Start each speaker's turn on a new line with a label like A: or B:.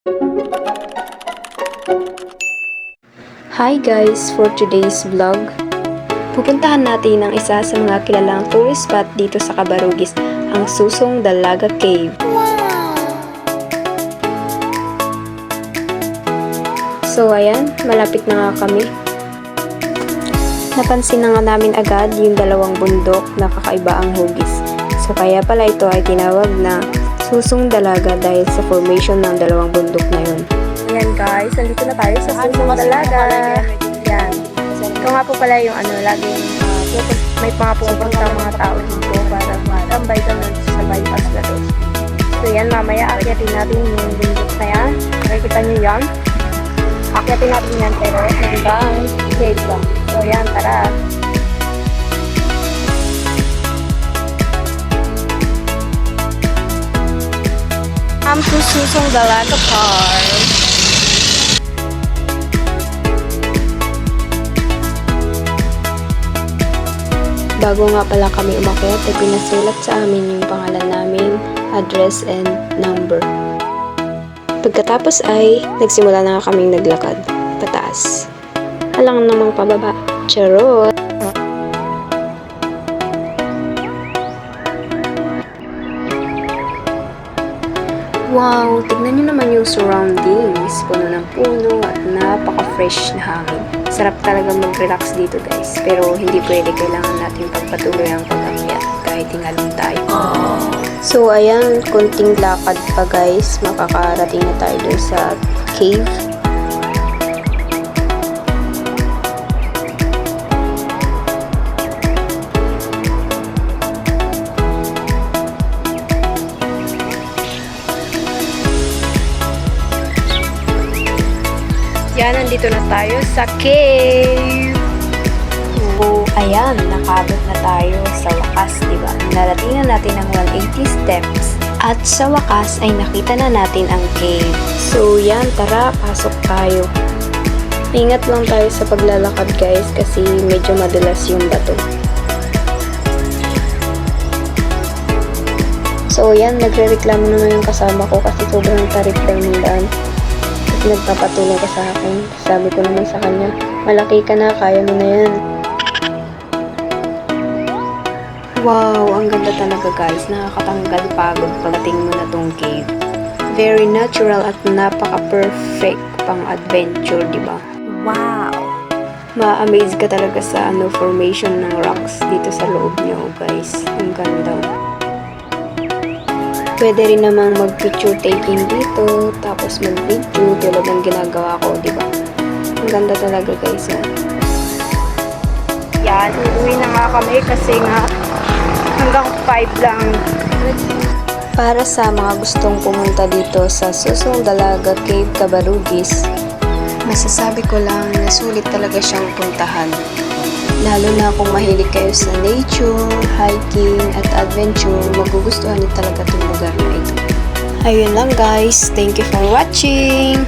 A: Hi guys! For today's vlog, pupuntahan natin ang isa sa mga kilalang tourist spot dito sa Cabarugis, ang Susong Dalaga Cave. So ayan, malapit na nga kami. Napansin na nga namin agad yung dalawang bundok na kakaiba ang hugis. So kaya pala ito ay tinawag na Susong Dalaga dahil sa formation ng dalawang bundok na yun. Ayan guys, nandito na tayo sa Susong Dalaga. Yan. Ito nga po pala yung laging may mga pupunta mga tao dito para matambay doon sa bypass na doon. So yan, mamaya akyatin natin yung bundok na yan. Nakikita nyo yan. Akyatin natin yan pero hanggang cave lang. So yan, tara. Come to Susong Dalaga Park. Bago nga pala kami umakyat, ay pinasulat sa amin yung pangalan namin, address, and number. Pagkatapos ay nagsimula na nga kaming naglakad pataas. Alang namang pababa. Charot! Wow! Tignan nyo naman yung surroundings. Puno ng puno at napaka-fresh na hangin. Sarap talaga mag-relax dito guys. Pero hindi pwede, kailangan natin pagpatuloy ang pag-akyat kahit hingalong tayo. So ayan, konting lakad pa guys. Makakarating na tayo dun sa cave. Yan, nandito na tayo sa cave. So, ayan, nakabot na tayo sa wakas, diba? Narating na natin ang 180 steps. At sa wakas ay nakita na natin ang cave. So, yan, tara, pasok tayo. Ingat lang tayo sa paglalakad guys kasi medyo madulas yung bato. So, yan, nagre-reklamo naman yung kasama ko kasi sobrang tarik daw ng daan. Nagpapatulong ka sa akin. Sabi ko naman sa kanya, malaki ka na, kaya mo na yan. Wow, ang ganda talaga guys. Nakakatanggal pagod pagdating mo na tong cave. Very natural at napaka-perfect pang adventure, di ba? Wow! Ma-amaze ka talaga sa formation ng rocks dito sa loob niyo guys. Ang ganda. Pwede rin namang mag-picture taking dito, tapos mag-video, tulad ng ginagawa ko, di ba? Ang ganda talaga guys. Yan, uuwi na nga kami kasi nga hanggang 5 lang. Para sa mga gustong pumunta dito sa Susong Dalaga Cave, Cabarugis, masasabi ko lang na sulit talaga siyang puntahan. Lalo na kung mahilig kayo sa nature, hiking, at adventure, magugustuhan niyo talaga itong lugar na ito. Ayun lang guys, thank you for watching!